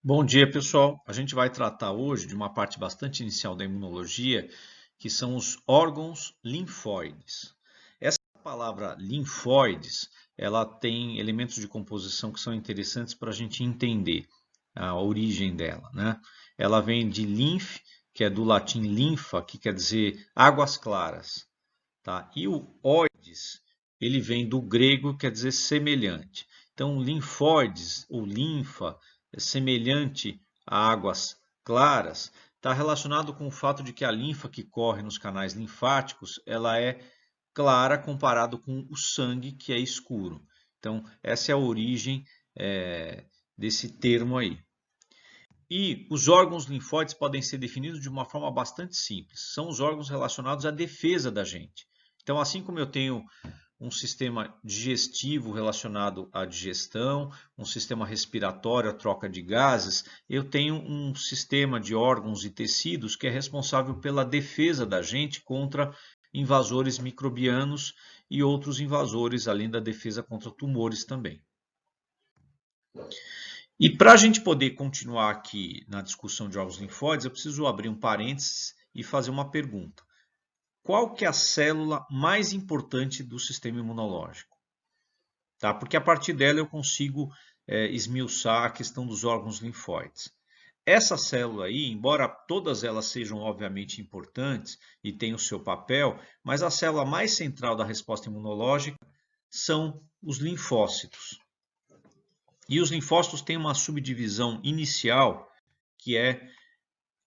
Bom dia, pessoal. A gente vai tratar hoje de uma parte bastante inicial da imunologia, que são os órgãos linfóides. Essa palavra linfóides, ela tem elementos de composição que são interessantes para a gente entender a origem dela, né? Ela vem de lymph, que é do latim linfa, que quer dizer águas claras, tá? E o oides, ele vem do grego, quer dizer semelhante. Então, linfóides ou linfa, é semelhante a águas claras, está relacionado com o fato de que a linfa que corre nos canais linfáticos, ela é clara comparado com o sangue, que é escuro. Então, essa é a origem desse termo aí. E os órgãos linfóides podem ser definidos de uma forma bastante simples. São os órgãos relacionados à defesa da gente. Então, assim como eu tenho um sistema digestivo relacionado à digestão, um sistema respiratório, à troca de gases, eu tenho um sistema de órgãos e tecidos que é responsável pela defesa da gente contra invasores microbianos e outros invasores, além da defesa contra tumores também. E para a gente poder continuar aqui na discussão de órgãos linfóides, eu preciso abrir um parênteses e fazer uma pergunta. Qual que é a célula mais importante do sistema imunológico? Tá? Porque a partir dela eu consigo esmiuçar a questão dos órgãos linfóides. Essa célula aí, embora todas elas sejam obviamente importantes e tenham o seu papel, mas a célula mais central da resposta imunológica são os linfócitos. E os linfócitos têm uma subdivisão inicial, que é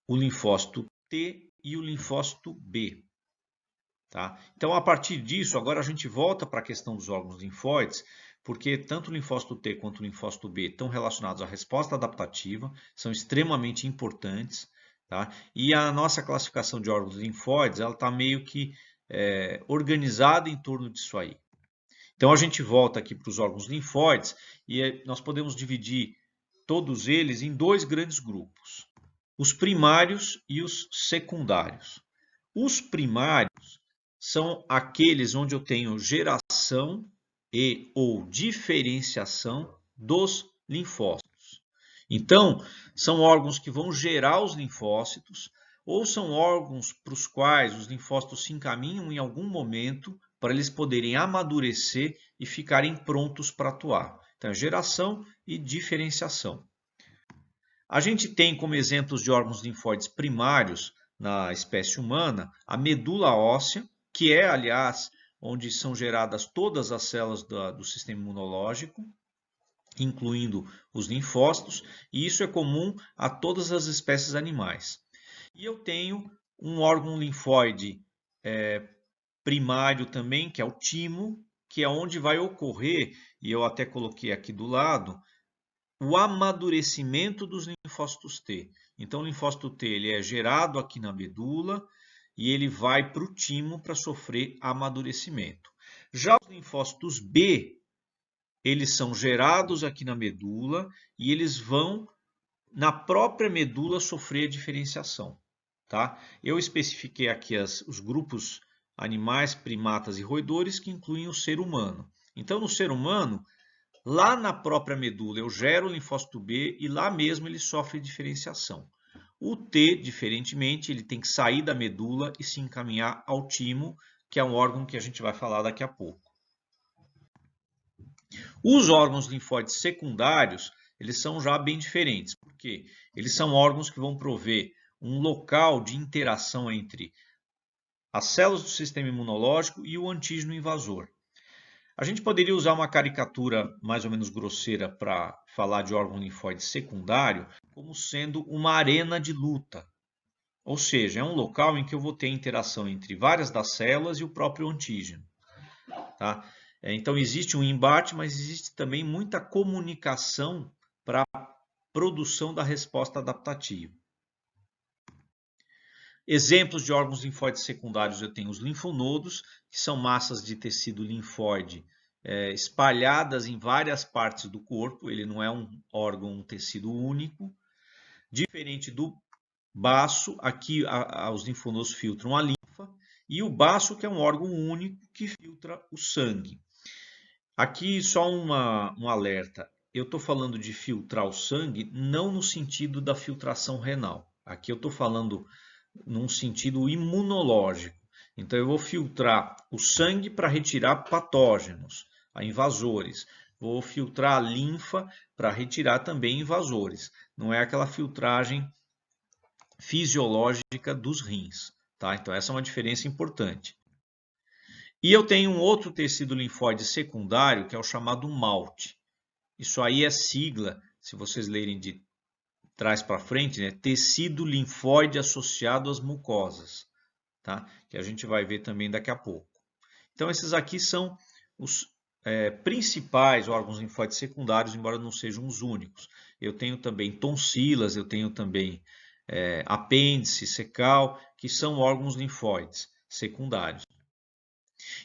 o linfócito T e o linfócito B. Tá? Então, a partir disso, agora a gente volta para a questão dos órgãos linfóides, porque tanto o linfócito T quanto o linfócito B estão relacionados à resposta adaptativa, são extremamente importantes. Tá? E a nossa classificação de órgãos linfóides está meio que organizada em torno disso aí. Então, a gente volta aqui para os órgãos linfóides e nós podemos dividir todos eles em dois grandes grupos, os primários e os secundários. Os primários são aqueles onde eu tenho geração e ou diferenciação dos linfócitos. Então, são órgãos que vão gerar os linfócitos ou são órgãos para os quais os linfócitos se encaminham em algum momento para eles poderem amadurecer e ficarem prontos para atuar. Então, geração e diferenciação. A gente tem como exemplos de órgãos linfóides primários na espécie humana a medula óssea, que é, aliás, onde são geradas todas as células do sistema imunológico, incluindo os linfócitos, e isso é comum a todas as espécies animais. E eu tenho um órgão linfóide primário também, que é o timo, que é onde vai ocorrer, e eu até coloquei aqui do lado, o amadurecimento dos linfócitos T. Então, o linfócito T ele é gerado aqui na medula e ele vai para o timo para sofrer amadurecimento. Já os linfócitos B, eles são gerados aqui na medula e eles vão na própria medula sofrer a diferenciação. Tá? Eu especifiquei aqui os grupos animais, primatas e roedores que incluem o ser humano. Então, no ser humano, lá na própria medula eu gero o linfócito B e lá mesmo ele sofre diferenciação. O T, diferentemente, ele tem que sair da medula e se encaminhar ao timo, que é um órgão que a gente vai falar daqui a pouco. Os órgãos linfóides secundários, eles são já bem diferentes, porque eles são órgãos que vão prover um local de interação entre as células do sistema imunológico e o antígeno invasor. A gente poderia usar uma caricatura mais ou menos grosseira para falar de órgão linfóide secundário como sendo uma arena de luta. Ou seja, é um local em que eu vou ter interação entre várias das células e o próprio antígeno. Tá? Então existe um embate, mas existe também muita comunicação para a produção da resposta adaptativa. Exemplos de órgãos linfóides secundários eu tenho os linfonodos, que são massas de tecido linfóide espalhadas em várias partes do corpo, ele não é um órgão, um tecido único. Diferente do baço, aqui os linfonodos filtram a linfa, e o baço que é um órgão único que filtra o sangue. Aqui só um alerta, eu estou falando de filtrar o sangue não no sentido da filtração renal. Aqui eu estou falando num sentido imunológico. Então eu vou filtrar o sangue para retirar patógenos, invasores. Vou filtrar a linfa para retirar também invasores. Não é aquela filtragem fisiológica dos rins, tá? Então essa é uma diferença importante. E eu tenho um outro tecido linfóide secundário, que é o chamado MALT. Isso aí é sigla, se vocês lerem de trás para frente, né? Tecido linfóide associado às mucosas, tá? Que a gente vai ver também daqui a pouco. Então esses aqui são os principais órgãos linfóides secundários, embora não sejam os únicos. Eu tenho também tonsilas, eu tenho também apêndice, cecal, que são órgãos linfóides secundários.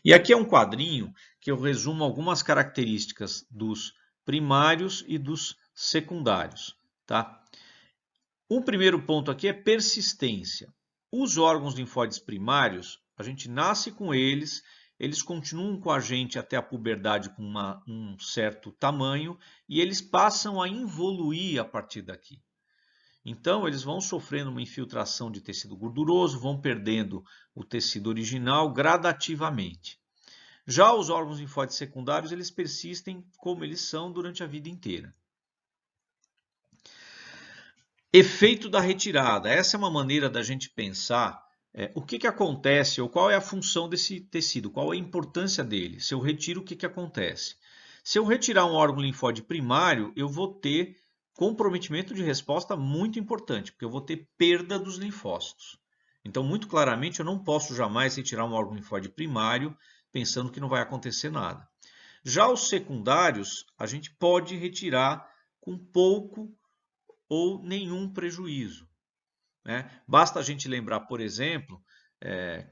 E aqui é um quadrinho que eu resumo algumas características dos primários e dos secundários, tá? O primeiro ponto aqui é persistência. Os órgãos linfóides primários, a gente nasce com eles, eles continuam com a gente até a puberdade com um certo tamanho e eles passam a involuir a partir daqui. Então, eles vão sofrendo uma infiltração de tecido gorduroso, vão perdendo o tecido original gradativamente. Já os órgãos linfóides secundários, eles persistem como eles são durante a vida inteira. Efeito da retirada. Essa é uma maneira da gente pensar o que acontece ou qual é a função desse tecido, qual é a importância dele. Se eu retiro, o que acontece? Se eu retirar um órgão linfóide primário, eu vou ter comprometimento de resposta muito importante, porque eu vou ter perda dos linfócitos. Então, muito claramente, eu não posso jamais retirar um órgão linfóide primário pensando que não vai acontecer nada. Já os secundários, a gente pode retirar com pouco ou nenhum prejuízo, né? Basta a gente lembrar, por exemplo,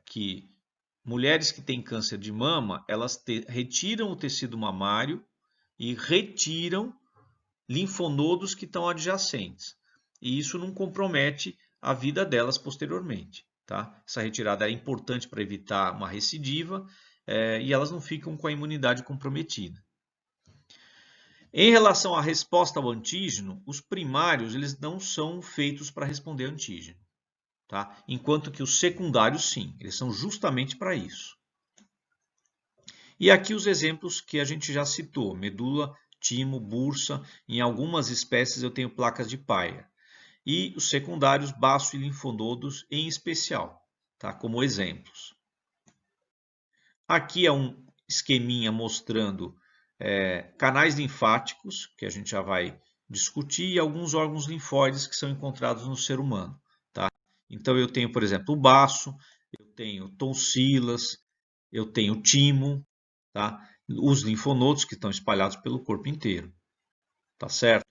que mulheres que têm câncer de mama, elas retiram o tecido mamário e retiram linfonodos que estão adjacentes. E isso não compromete a vida delas posteriormente, tá? Essa retirada é importante para evitar uma recidiva e elas não ficam com a imunidade comprometida. Em relação à resposta ao antígeno, os primários eles não são feitos para responder antígeno, tá? Enquanto que os secundários sim, eles são justamente para isso. E aqui os exemplos que a gente já citou, medula, timo, bursa, em algumas espécies eu tenho placas de Peyer. E os secundários, baço e linfonodos em especial, tá? Como exemplos. Aqui é um esqueminha mostrando canais linfáticos, que a gente já vai discutir, e alguns órgãos linfóides que são encontrados no ser humano, tá? Então eu tenho, por exemplo, o baço, eu tenho tonsilas, eu tenho timo, tá? Os linfonodos que estão espalhados pelo corpo inteiro, tá certo?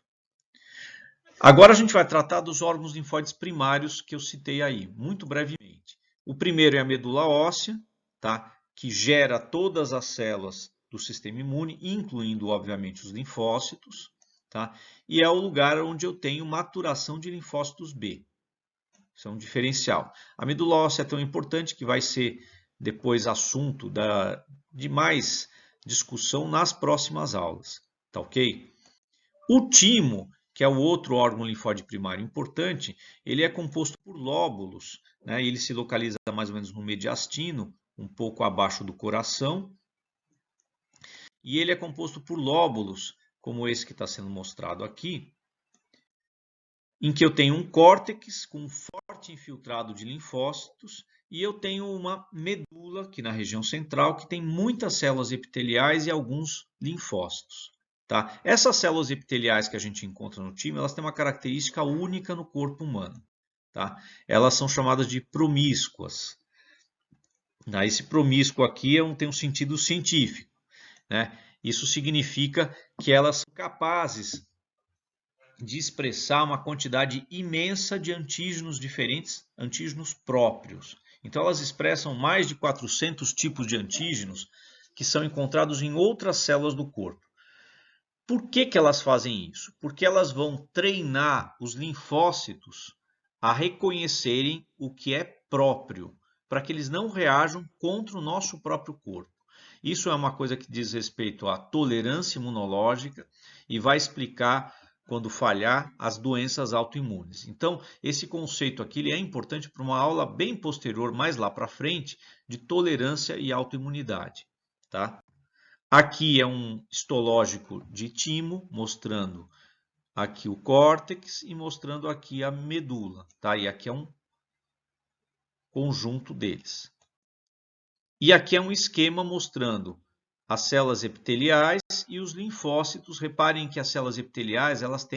Agora a gente vai tratar dos órgãos linfóides primários que eu citei aí, muito brevemente. O primeiro é a medula óssea, tá? Que gera todas as células do sistema imune, incluindo, obviamente, os linfócitos, tá? E é o lugar onde eu tenho maturação de linfócitos B. Isso é um diferencial. A medula óssea é tão importante que vai ser depois assunto de mais discussão nas próximas aulas, tá ok? O timo, que é o outro órgão linfóide primário importante, ele é composto por lóbulos, né? Ele se localiza mais ou menos no mediastino, um pouco abaixo do coração, e ele é composto por lóbulos, como esse que está sendo mostrado aqui, em que eu tenho um córtex com um forte infiltrado de linfócitos e eu tenho uma medula aqui na região central que tem muitas células epiteliais e alguns linfócitos. Tá? Essas células epiteliais que a gente encontra no timo, elas têm uma característica única no corpo humano. Tá? Elas são chamadas de promíscuas. Esse promíscuo aqui tem um sentido científico, né? Isso significa que elas são capazes de expressar uma quantidade imensa de antígenos diferentes, antígenos próprios. Então elas expressam mais de 400 tipos de antígenos que são encontrados em outras células do corpo. Por que elas fazem isso? Porque elas vão treinar os linfócitos a reconhecerem o que é próprio, para que eles não reajam contra o nosso próprio corpo. Isso é uma coisa que diz respeito à tolerância imunológica e vai explicar, quando falhar, as doenças autoimunes. Então, esse conceito aqui ele é importante para uma aula bem posterior, mais lá para frente, de tolerância e autoimunidade. Tá? Aqui é um histológico de timo, mostrando aqui o córtex e mostrando aqui a medula. Tá? E aqui é um conjunto deles. E aqui é um esquema mostrando as células epiteliais e os linfócitos. Reparem que as células epiteliais elas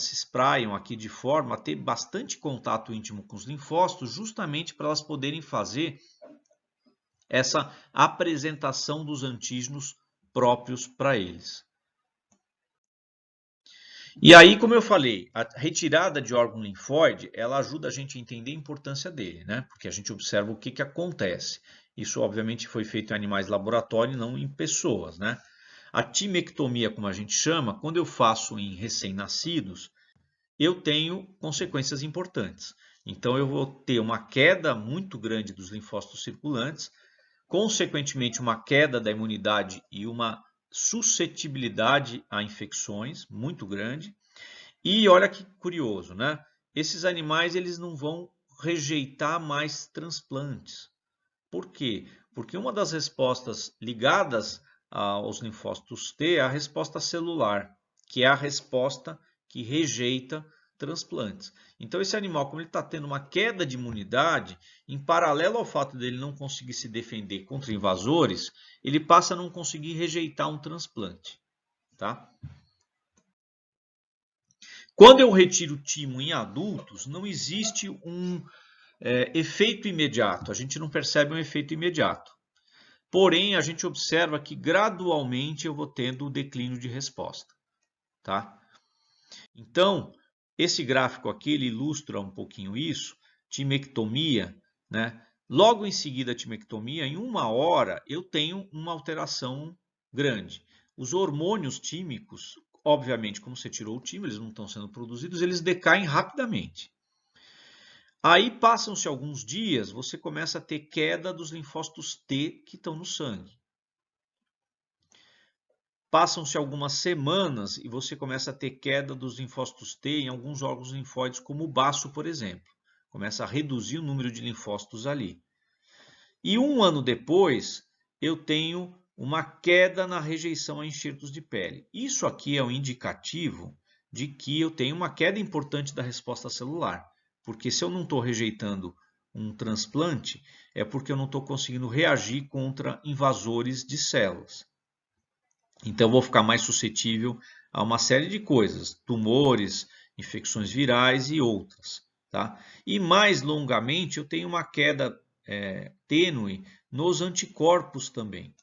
se espraiam aqui de forma a ter bastante contato íntimo com os linfócitos, justamente para elas poderem fazer essa apresentação dos antígenos próprios para eles. E aí, como eu falei, a retirada de órgão linfóide, ela ajuda a gente a entender a importância dele, né? Porque a gente observa o que acontece. Isso, obviamente, foi feito em animais de laboratório, não em pessoas, né? A timectomia, como a gente chama, quando eu faço em recém-nascidos, eu tenho consequências importantes. Então, eu vou ter uma queda muito grande dos linfócitos circulantes, consequentemente, uma queda da imunidade e uma suscetibilidade a infecções muito grande. E olha que curioso, né? Esses animais eles não vão rejeitar mais transplantes. Por quê? Porque uma das respostas ligadas aos linfócitos T é a resposta celular, que é a resposta que rejeita transplantes. Então, esse animal, como ele está tendo uma queda de imunidade, em paralelo ao fato dele não conseguir se defender contra invasores, ele passa a não conseguir rejeitar um transplante. Tá? Quando eu retiro o timo em adultos, não existe um efeito imediato. A gente não percebe um efeito imediato. Porém, a gente observa que gradualmente eu vou tendo o declínio de resposta. Tá? Então, esse gráfico aqui ele ilustra um pouquinho isso, timectomia, né? Logo em seguida a timectomia, em 1 hora, eu tenho uma alteração grande. Os hormônios tímicos, obviamente, como você tirou o timo, eles não estão sendo produzidos, eles decaem rapidamente. Aí passam-se alguns dias, você começa a ter queda dos linfócitos T que estão no sangue. Passam-se algumas semanas e você começa a ter queda dos linfócitos T em alguns órgãos linfóides, como o baço, por exemplo. Começa a reduzir o número de linfócitos ali. E 1 ano depois, eu tenho uma queda na rejeição a enxertos de pele. Isso aqui é um indicativo de que eu tenho uma queda importante da resposta celular. Porque se eu não estou rejeitando um transplante, é porque eu não estou conseguindo reagir contra invasores de células. Então, eu vou ficar mais suscetível a uma série de coisas, tumores, infecções virais e outras. Tá? E mais longamente, eu tenho uma queda tênue nos anticorpos também.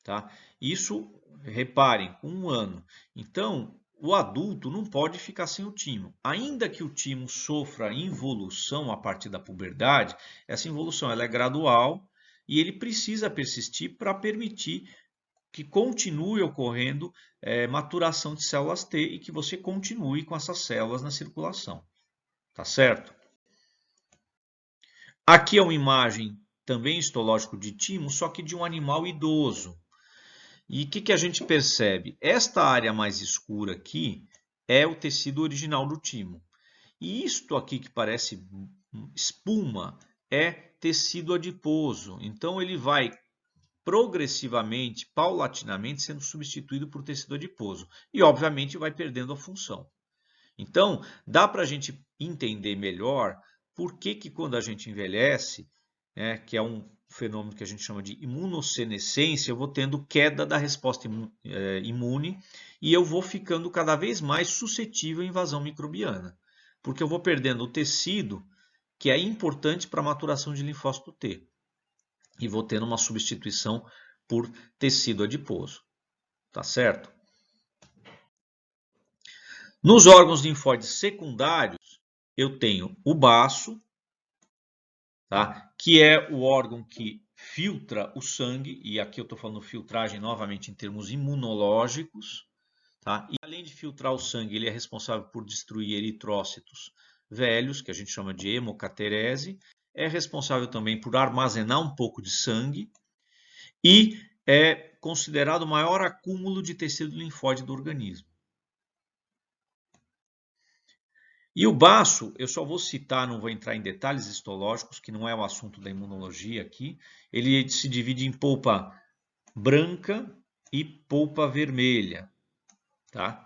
Tá? Isso, reparem, com 1 ano. Então, o adulto não pode ficar sem o timo. Ainda que o timo sofra involução a partir da puberdade, essa involução ela é gradual e ele precisa persistir para permitir que continue ocorrendo maturação de células T e que você continue com essas células na circulação. Tá certo? Aqui é uma imagem também histológico de timo, só que de um animal idoso. E o que a gente percebe? Esta área mais escura aqui é o tecido original do timo. E isto aqui que parece espuma é tecido adiposo. Então ele vai progressivamente, paulatinamente, sendo substituído por tecido adiposo. E, obviamente, vai perdendo a função. Então, dá para a gente entender melhor por que quando a gente envelhece, que é um fenômeno que a gente chama de imunossenescência, eu vou tendo queda da resposta imune e eu vou ficando cada vez mais suscetível à invasão microbiana. Porque eu vou perdendo o tecido que é importante para a maturação de linfócito T. E vou tendo uma substituição por tecido adiposo. Tá certo? Nos órgãos linfóides secundários, eu tenho o baço, tá? Que é o órgão que filtra o sangue, e aqui eu estou falando filtragem novamente em termos imunológicos. Tá? E além de filtrar o sangue, ele é responsável por destruir eritrócitos velhos, que a gente chama de hemocaterese. É responsável também por armazenar um pouco de sangue. e é considerado o maior acúmulo de tecido linfóide do organismo. E o baço, eu só vou citar, não vou entrar em detalhes histológicos, que não é o assunto da imunologia aqui. Ele se divide em polpa branca e polpa vermelha, tá?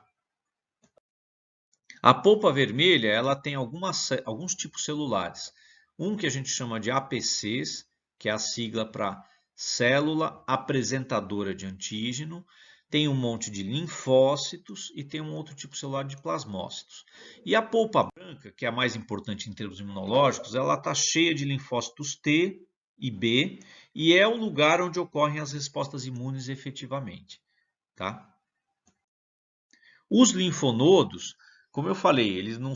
A polpa vermelha, ela tem alguns tipos celulares. Um que a gente chama de APCs, que é a sigla para célula apresentadora de antígeno, tem um monte de linfócitos e tem um outro tipo celular de plasmócitos. E a polpa branca, que é a mais importante em termos imunológicos, ela está cheia de linfócitos T e B e é o lugar onde ocorrem as respostas imunes efetivamente, tá? Os linfonodos, como eu falei, eles não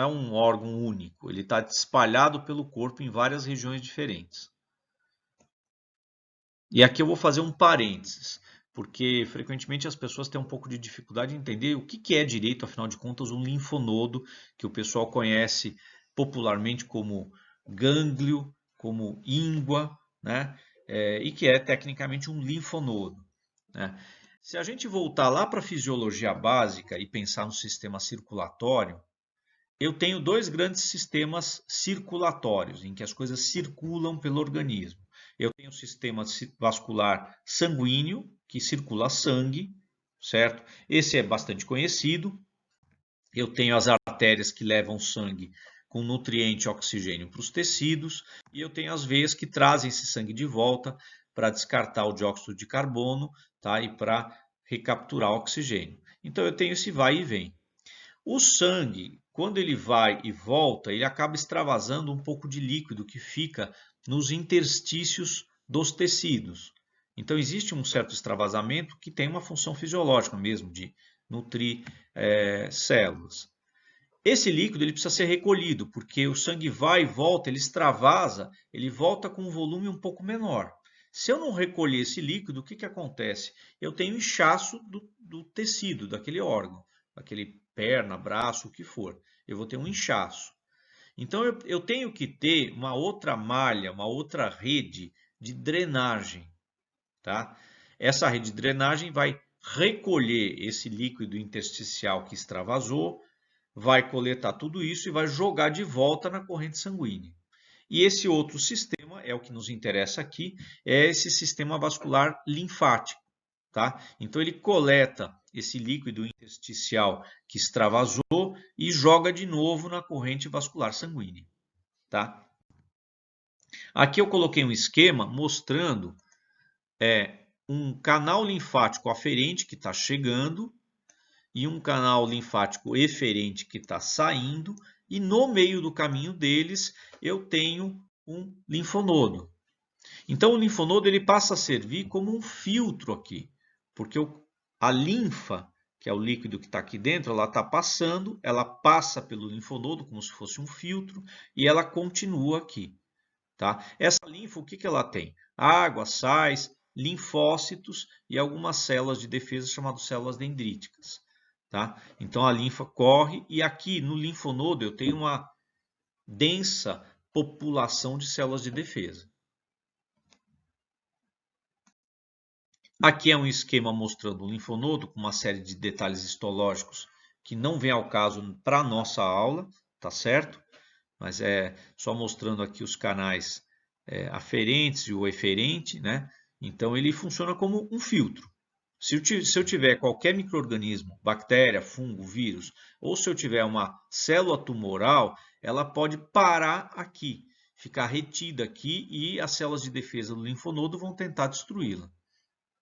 é um órgão único, ele está espalhado pelo corpo em várias regiões diferentes. E aqui eu vou fazer um parênteses, porque frequentemente as pessoas têm um pouco de dificuldade em entender o que é direito, afinal de contas, um linfonodo, que o pessoal conhece popularmente como gânglio, como íngua, né? E que é tecnicamente um linfonodo, né? Se a gente voltar lá para a fisiologia básica e pensar no sistema circulatório, eu tenho dois grandes sistemas circulatórios, em que as coisas circulam pelo organismo. Eu tenho o sistema vascular sanguíneo, que circula sangue, certo? Esse é bastante conhecido. Eu tenho as artérias que levam sangue com nutriente e oxigênio para os tecidos, e eu tenho as veias que trazem esse sangue de volta para descartar o dióxido de carbono, tá? E para recapturar o oxigênio. Então eu tenho esse vai e vem. O sangue, quando ele vai e volta, ele acaba extravasando um pouco de líquido que fica nos interstícios dos tecidos. Então existe um certo extravasamento que tem uma função fisiológica mesmo de nutrir células. Esse líquido ele precisa ser recolhido, porque o sangue vai e volta, ele extravasa, ele volta com um volume um pouco menor. Se eu não recolher esse líquido, o que acontece? Eu tenho inchaço do tecido, daquele órgão, daquele perna, braço, o que for. Eu vou ter um inchaço. Então eu tenho que ter uma outra malha, uma outra rede de drenagem, tá? Essa rede de drenagem vai recolher esse líquido intersticial que extravasou, vai coletar tudo isso e vai jogar de volta na corrente sanguínea. E esse outro sistema, é o que nos interessa aqui, é esse sistema vascular linfático, tá? Então ele coleta esse líquido intersticial que extravasou e joga de novo na corrente vascular sanguínea, tá? Aqui eu coloquei um esquema mostrando um canal linfático aferente que está chegando e um canal linfático eferente que está saindo, e no meio do caminho deles eu tenho um linfonodo. Então o linfonodo ele passa a servir como um filtro aqui, porque a linfa, que é o líquido que está aqui dentro, ela está passando, ela passa pelo linfonodo como se fosse um filtro e ela continua aqui. Tá? Essa linfa, o que ela tem? Água, sais, linfócitos e algumas células de defesa chamadas células dendríticas. Tá? Então a linfa corre e aqui no linfonodo eu tenho uma densa população de células de defesa. Aqui é um esquema mostrando o linfonodo com uma série de detalhes histológicos que não vem ao caso para a nossa aula, tá certo? Mas é só mostrando aqui os canais aferentes e o eferente, né? Então ele funciona como um filtro. Se eu tiver qualquer micro-organismo, bactéria, fungo, vírus, ou se eu tiver uma célula tumoral, ela pode parar aqui, ficar retida aqui e as células de defesa do linfonodo vão tentar destruí-la.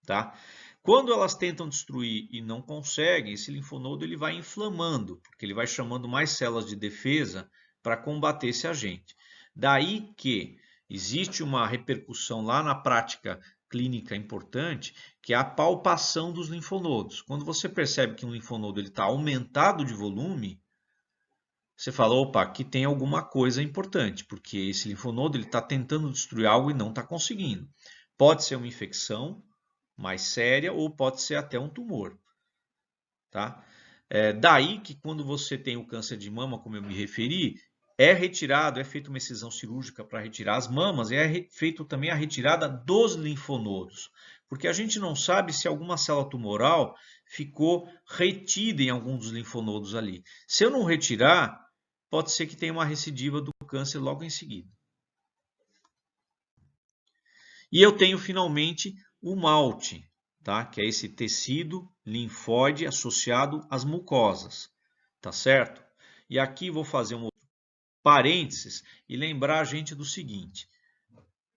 Tá? Quando elas tentam destruir e não conseguem, esse linfonodo ele vai inflamando, porque ele vai chamando mais células de defesa para combater esse agente. Daí que existe uma repercussão lá na prática clínica importante, que é a palpação dos linfonodos. Quando você percebe que um linfonodo está aumentado de volume, você fala, opa, aqui tem alguma coisa importante, porque esse linfonodo está tentando destruir algo e não está conseguindo. Pode ser uma infecção mais séria ou pode ser até um tumor. Tá? Daí que quando você tem o câncer de mama, como eu me referi, é retirado, é feita uma excisão cirúrgica para retirar as mamas e é feito também a retirada dos linfonodos, porque a gente não sabe se alguma célula tumoral ficou retida em algum dos linfonodos ali. Se eu não retirar, pode ser que tenha uma recidiva do câncer logo em seguida. E eu tenho finalmente o malte, tá? Que é esse tecido linfóide associado às mucosas, tá certo? E aqui vou fazer um parênteses e lembrar a gente do seguinte: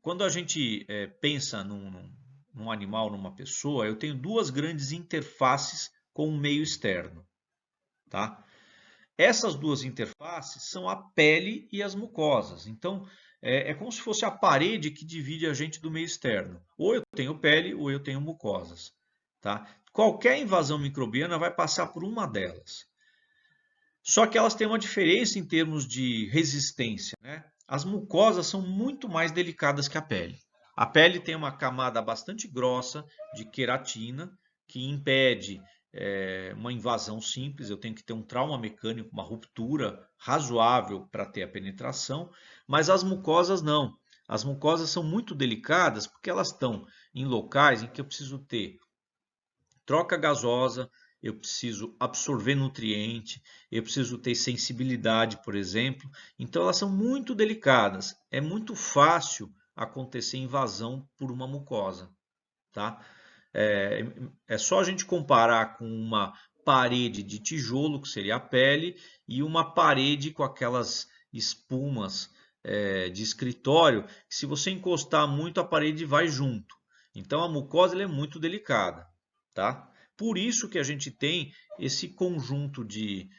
quando a gente pensa num animal, numa pessoa, eu tenho duas grandes interfaces com o meio externo, tá? Essas duas interfaces são a pele e as mucosas. Então, é como se fosse a parede que divide a gente do meio externo. Ou eu tenho pele ou eu tenho mucosas, tá? Qualquer invasão microbiana vai passar por uma delas. Só que elas têm uma diferença em termos de resistência, né? As mucosas são muito mais delicadas que a pele. A pele tem uma camada bastante grossa de queratina que impede uma invasão simples. Eu tenho que ter um trauma mecânico, uma ruptura razoável para ter a penetração, mas as mucosas não. As mucosas são muito delicadas porque elas estão em locais em que eu preciso ter troca gasosa, eu preciso absorver nutriente, eu preciso ter sensibilidade, por exemplo. Então elas são muito delicadas. É muito fácil acontecer invasão por uma mucosa, tá? É só a gente comparar com uma parede de tijolo, que seria a pele, e uma parede com aquelas espumas de escritório, que se você encostar muito a parede vai junto. Então a mucosa ela é muito delicada, tá? Por isso que a gente tem esse conjunto de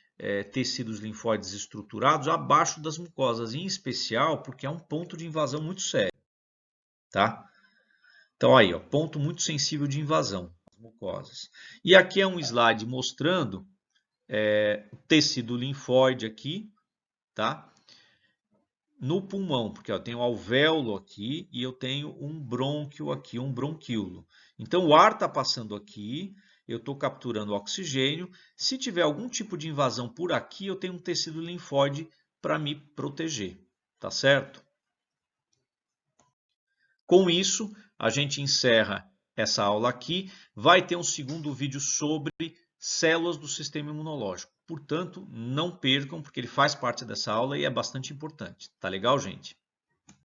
tecidos linfóides estruturados abaixo das mucosas, em especial porque é um ponto de invasão muito sério, tá? Então aí, ó, ponto muito sensível de invasão, as mucosas. E aqui é um slide mostrando o tecido linfóide aqui, tá? No pulmão, porque eu tenho alvéolo aqui e eu tenho um brônquio aqui, um bronquíolo. Então o ar está passando aqui, eu estou capturando oxigênio. Se tiver algum tipo de invasão por aqui, eu tenho um tecido linfóide para me proteger, tá certo? Com isso, a gente encerra essa aula aqui. Vai ter um segundo vídeo sobre células do sistema imunológico. Portanto, não percam, porque ele faz parte dessa aula e é bastante importante. Tá legal, gente?